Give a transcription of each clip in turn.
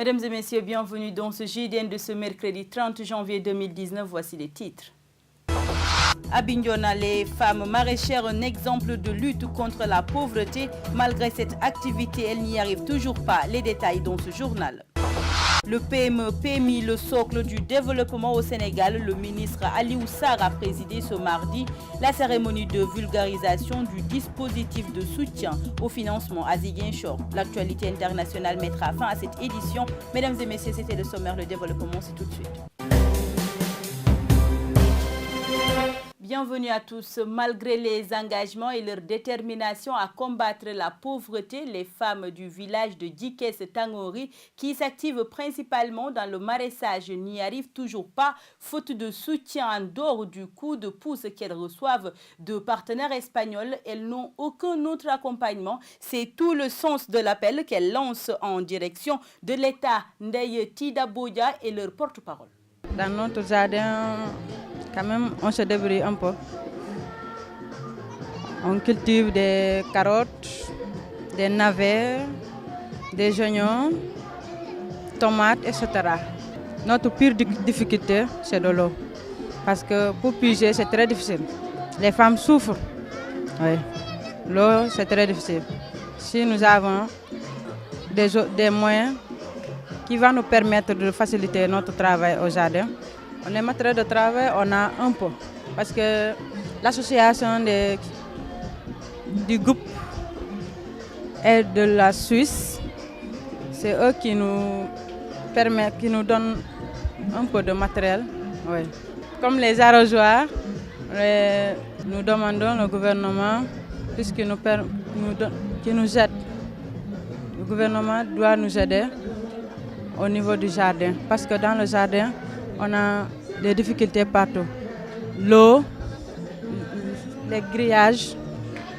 Mesdames et messieurs, bienvenue dans ce JDN de ce mercredi 30 janvier 2019. Voici les titres. À Bignona, les femmes maraîchères, un exemple de lutte contre la pauvreté. Malgré cette activité, elles n'y arrivent toujours pas. Les détails dans ce journal. Le PME-PMI, le socle du développement au Sénégal, le ministre Aliou Sarr a présidé ce mardi la cérémonie de vulgarisation du dispositif de soutien au financement à Ziguinchor. L'actualité internationale mettra fin à cette édition. Mesdames et messieurs, c'était le sommaire. Le développement, c'est tout de suite. Bienvenue à tous. Malgré les engagements et leur détermination à combattre la pauvreté, les femmes du village de Djikès-Tangori, qui s'activent principalement dans le maraîchage, n'y arrivent toujours pas, faute de soutien en dehors du coup de pouce qu'elles reçoivent de partenaires espagnols. Elles n'ont aucun autre accompagnement. C'est tout le sens de l'appel qu'elles lancent en direction de l'État. Ndeye Tidaboya est leur porte-parole. Dans notre jardin, quand même, on se débrouille un peu. On cultive des carottes, des navets, des oignons, tomates, etc. Notre pire difficulté, c'est de l'eau. Parce que pour puiser, c'est très difficile. Les femmes souffrent. Oui. L'eau, c'est très difficile. Si nous avons des moyens qui vont nous permettre de faciliter notre travail au jardin, les matériels de travail, on a un peu. Parce que l'association du groupe est de la Suisse. C'est eux qui nous permettent, qui nous donnent un peu de matériel. Oui. Comme les arrosoirs, nous demandons au gouvernement qui nous aide. Le gouvernement doit nous aider au niveau du jardin. Parce que dans le jardin, on a des difficultés partout. L'eau, les grillages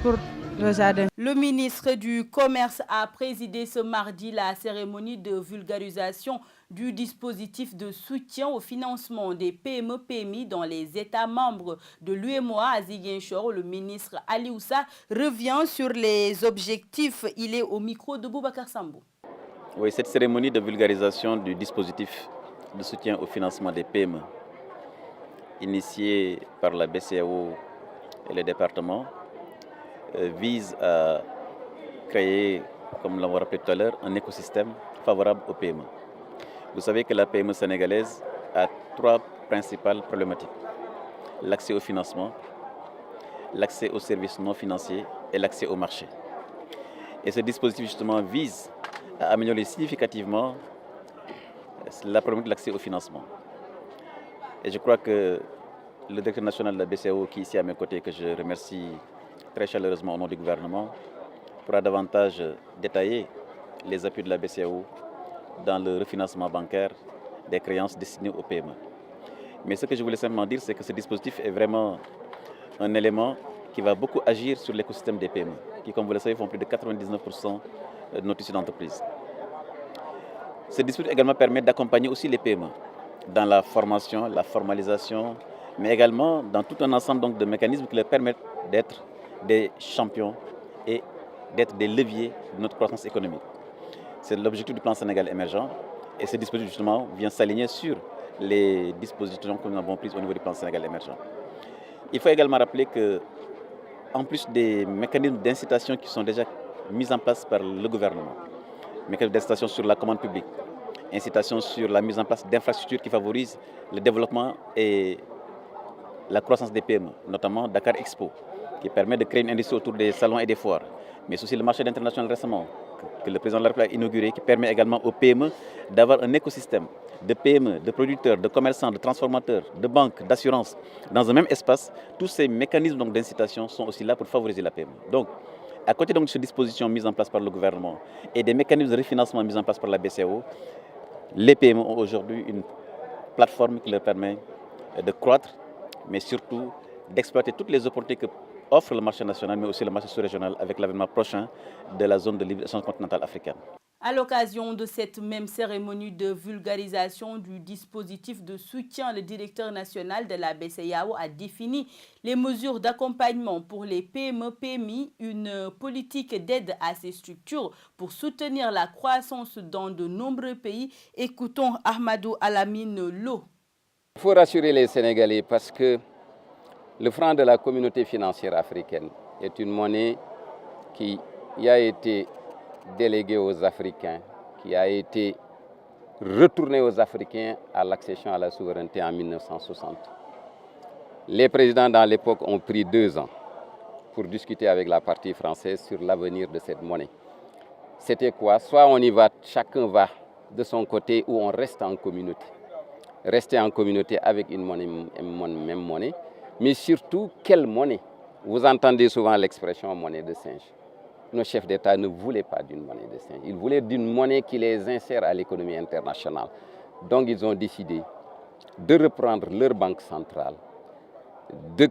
pour le jardin. Le ministre du Commerce a présidé ce mardi la cérémonie de vulgarisation du dispositif de soutien au financement des PME-PMI dans les États membres de l'UEMOA à Ziguinchor. Le ministre Aliou Sarr revient sur les objectifs. Il est au micro de Boubacar Sambou. Oui, cette cérémonie de vulgarisation du dispositif de soutien au financement des PME, initiée par la BCEAO et le département, vise à créer, comme l'avons rappelé tout à l'heure, un écosystème favorable aux PME. Vous savez que la PME sénégalaise a trois principales problématiques: l'accès au financement, l'accès aux services non financiers et l'accès au marché. Et ce dispositif justement vise à améliorer significativement la problématique de l'accès au financement. Et je crois que le directeur national de la BCEAO, qui est ici à mes côtés, que je remercie très chaleureusement au nom du gouvernement, pourra davantage détailler les appuis de la BCEAO dans le refinancement bancaire des créances destinées aux PME. Mais ce que je voulais simplement dire, c'est que ce dispositif est vraiment un élément qui va beaucoup agir sur l'écosystème des PME, qui, comme vous le savez, font plus de 99% de nos tissus d'entreprise. Ce dispositif également permet d'accompagner aussi les PME dans la formation, la formalisation, mais également dans tout un ensemble donc, de mécanismes qui leur permettent d'être des champions et d'être des leviers de notre croissance économique. C'est l'objectif du plan Sénégal émergent et ce dispositif justement vient s'aligner sur les dispositions que nous avons prises au niveau du plan Sénégal émergent. Il faut également rappeler que, en plus des mécanismes d'incitation qui sont déjà mis en place par le gouvernement, mécanismes d'incitation sur la commande publique, incitation sur la mise en place d'infrastructures qui favorisent le développement et la croissance des PME, notamment Dakar Expo, qui permet de créer une industrie autour des salons et des foires, mais aussi le marché international récemment, que le président de la République a inauguré, qui permet également aux PME d'avoir un écosystème de PME, de producteurs, de commerçants, de transformateurs, de banques, d'assurances, dans un même espace. Tous ces mécanismes d'incitation sont aussi là pour favoriser la PME. Donc, à côté de ces dispositions mises en place par le gouvernement et des mécanismes de refinancement mis en place par la BCEAO, les PME ont aujourd'hui une plateforme qui leur permet de croître, mais surtout d'exploiter toutes les opportunités que offre le marché national, mais aussi le marché sous-régional avec l'avènement prochain de la zone de libre-échange continentale africaine. À l'occasion de cette même cérémonie de vulgarisation du dispositif de soutien, le directeur national de la BCEAO a défini les mesures d'accompagnement pour les PME-PMI, une politique d'aide à ces structures pour soutenir la croissance dans de nombreux pays. Écoutons Ahmadou Alamine Lo. Il faut rassurer les Sénégalais parce que le franc de la communauté financière africaine est une monnaie qui a été délégué aux Africains, qui a été retourné aux Africains à l'accession à la souveraineté en 1960. Les présidents dans l'époque ont pris 2 ans pour discuter avec la partie française sur l'avenir de cette monnaie. C'était quoi? Soit on y va, chacun va de son côté, ou on reste en communauté. Rester en communauté avec une même monnaie, mais surtout, quelle monnaie? Vous entendez souvent l'expression monnaie de singe. Nos chefs d'État ne voulaient pas d'une monnaie de singe. Ils voulaient d'une monnaie qui les insère à l'économie internationale. Donc ils ont décidé de reprendre leur banque centrale, de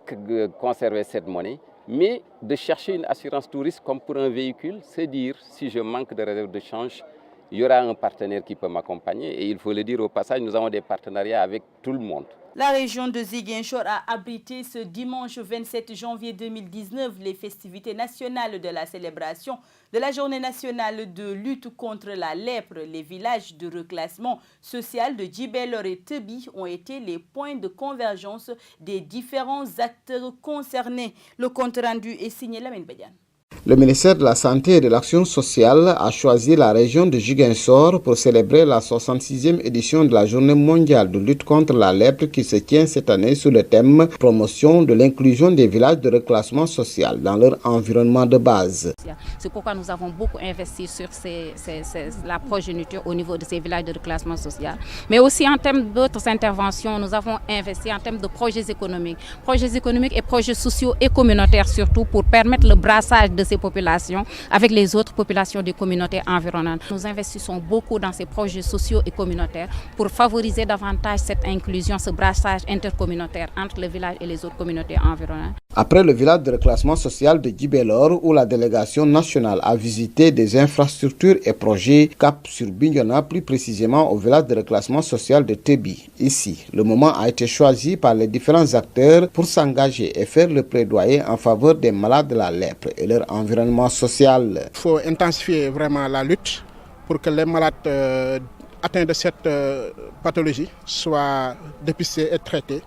conserver cette monnaie, mais de chercher une assurance tout risque comme pour un véhicule, c'est dire si je manque de réserve de change, il y aura un partenaire qui peut m'accompagner. Et il faut le dire au passage, nous avons des partenariats avec tout le monde. La région de Ziguinchor a abrité ce dimanche 27 janvier 2019 les festivités nationales de la célébration de la journée nationale de lutte contre la lèpre. Les villages de reclassement social de Djibélor et Tebi ont été les points de convergence des différents acteurs concernés. Le compte rendu est signé Lamine Badiane. Le ministère de la Santé et de l'Action sociale a choisi la région de Ziguinchor pour célébrer la 66e édition de la Journée mondiale de lutte contre la lèpre qui se tient cette année sous le thème « Promotion de l'inclusion des villages de reclassement social dans leur environnement de base ». C'est pourquoi nous avons beaucoup investi sur la progéniture au niveau de ces villages de reclassement social. Mais aussi en termes d'autres interventions, nous avons investi en termes de projets économiques et projets sociaux et communautaires surtout pour permettre le brassage de ces populations avec les autres populations des communautés environnantes. Nous investissons beaucoup dans ces projets sociaux et communautaires pour favoriser davantage cette inclusion, ce brassage intercommunautaire entre le village et les autres communautés environnantes. Après le village de reclassement social de Djibélor, où la délégation nationale a visité des infrastructures et projets, cap sur Bignona, plus précisément au village de reclassement social de Tebi. Ici, le moment a été choisi par les différents acteurs pour s'engager et faire le plaidoyer en faveur des malades de la lèpre et leur environnement social. Il faut intensifier vraiment la lutte pour que les malades atteints de cette pathologie soient dépistés et traités,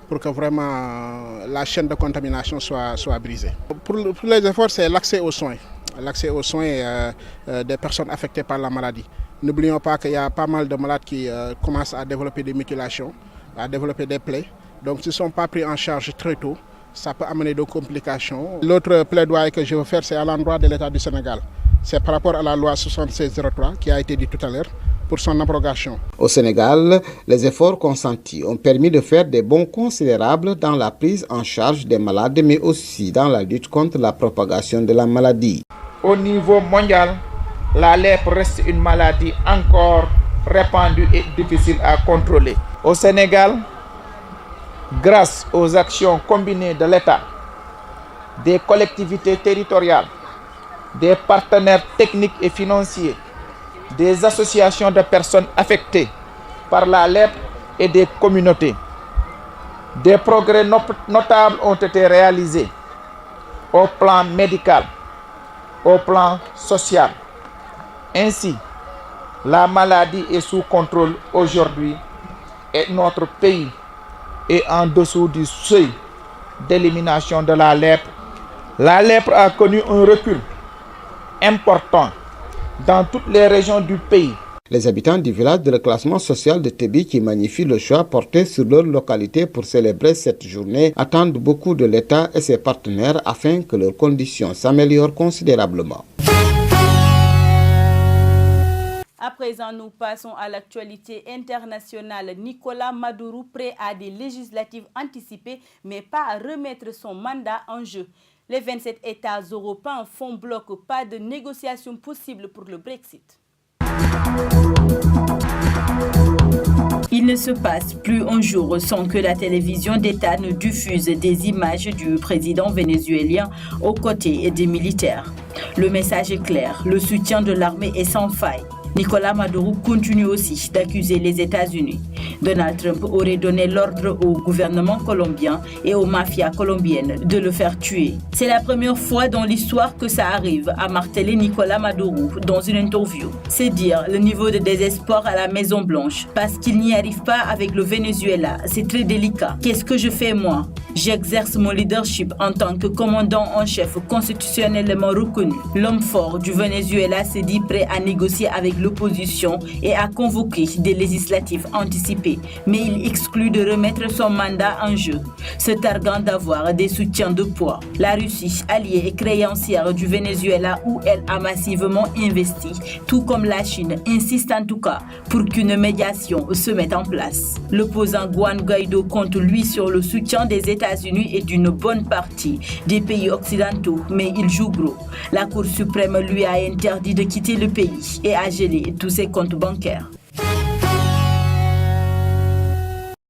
pour que vraiment la chaîne de contamination soit brisée. Pour les efforts, c'est l'accès aux soins. L'accès aux soins des personnes affectées par la maladie. N'oublions pas qu'il y a pas mal de malades qui commencent à développer des mutilations, à développer des plaies. Donc s'ils ne sont pas pris en charge très tôt, ça peut amener des complications. L'autre plaidoyer que je veux faire, c'est à l'endroit de l'État du Sénégal. C'est par rapport à la loi 7603 qui a été dit tout à l'heure, pour son abrogation. Au Sénégal, les efforts consentis ont permis de faire des bons considérables dans la prise en charge des malades, mais aussi dans la lutte contre la propagation de la maladie. Au niveau mondial, la lèpre reste une maladie encore répandue et difficile à contrôler. Au Sénégal, grâce aux actions combinées de l'État, des collectivités territoriales, des partenaires techniques et financiers, des associations de personnes affectées par la lèpre et des communautés. Des progrès notables ont été réalisés au plan médical, au plan social. Ainsi, la maladie est sous contrôle aujourd'hui et notre pays est en dessous du seuil d'élimination de la lèpre. La lèpre a connu un recul important dans toutes les régions du pays. Les habitants du village de reclassement social de Tebi qui magnifient le choix porté sur leur localité pour célébrer cette journée attendent beaucoup de l'État et ses partenaires afin que leurs conditions s'améliorent considérablement. À présent, nous passons à l'actualité internationale. Nicolas Maduro prêt à des législatives anticipées, mais pas à remettre son mandat en jeu. Les 27 États européens font bloc, pas de négociation possible pour le Brexit. Il ne se passe plus un jour sans que la télévision d'État ne diffuse des images du président vénézuélien aux côtés des militaires. Le message est clair, le soutien de l'armée est sans faille. Nicolas Maduro continue aussi d'accuser les États-Unis. Donald Trump aurait donné l'ordre au gouvernement colombien et aux mafias colombiennes de le faire tuer. C'est la première fois dans l'histoire que ça arrive, a martelé Nicolas Maduro dans une interview. C'est dire le niveau de désespoir à la Maison-Blanche, parce qu'il n'y arrive pas avec le Venezuela. C'est très délicat. Qu'est-ce que je fais moi? J'exerce mon leadership en tant que commandant en chef constitutionnellement reconnu. L'homme fort du Venezuela s'est dit prêt à négocier avec l'opposition et à convoquer des législatives anticipées. Mais il exclut de remettre son mandat en jeu, se targuant d'avoir des soutiens de poids. La Russie, alliée et créancière du Venezuela où elle a massivement investi, tout comme la Chine, insiste en tout cas pour qu'une médiation se mette en place. L'opposant Juan Guaido compte lui sur le soutien des États-Unis et d'une bonne partie des pays occidentaux, mais il joue gros. La Cour suprême lui a interdit de quitter le pays et a gelé tous ses comptes bancaires.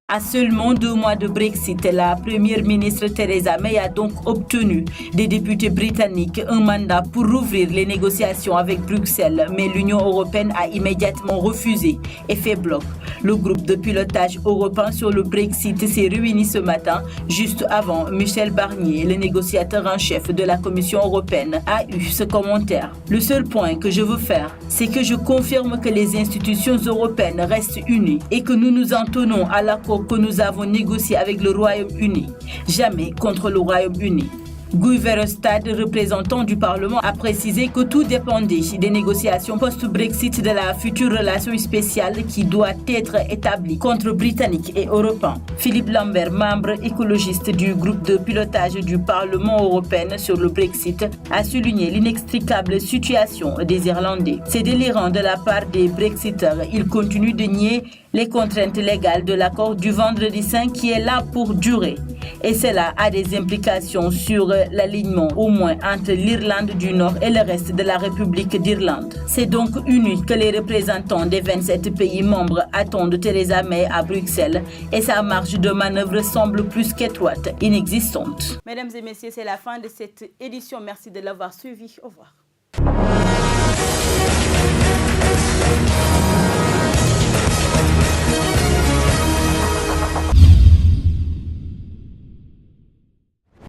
À seulement 2 mois de Brexit, la première ministre Theresa May a donc obtenu des députés britanniques un mandat pour rouvrir les négociations avec Bruxelles, mais l'Union européenne a immédiatement refusé et fait bloc. Le groupe de pilotage européen sur le Brexit s'est réuni ce matin, juste avant Michel Barnier, le négociateur en chef de la Commission européenne, a eu ce commentaire. Le seul point que je veux faire, c'est que je confirme que les institutions européennes restent unies et que nous nous en tenons à l'accord que nous avons négocié avec le Royaume-Uni, jamais contre le Royaume-Uni. Guy Verhofstadt, représentant du Parlement, a précisé que tout dépendait des négociations post-Brexit de la future relation spéciale qui doit être établie contre Britanniques et Européens. Philippe Lambert, membre écologiste du groupe de pilotage du Parlement européen sur le Brexit, a souligné l'inextricable situation des Irlandais. C'est délirant de la part des Brexiteurs. Ils continuent de nier les contraintes légales de l'accord du Vendredi Saint qui est là pour durer. Et cela a des implications sur l'alignement au moins entre l'Irlande du Nord et le reste de la République d'Irlande. C'est donc unique que les représentants des 27 pays membres attendent Theresa May à Bruxelles et sa marge de manœuvre semble plus qu'étroite, inexistante. Mesdames et messieurs, c'est la fin de cette édition. Merci de l'avoir suivi. Au revoir.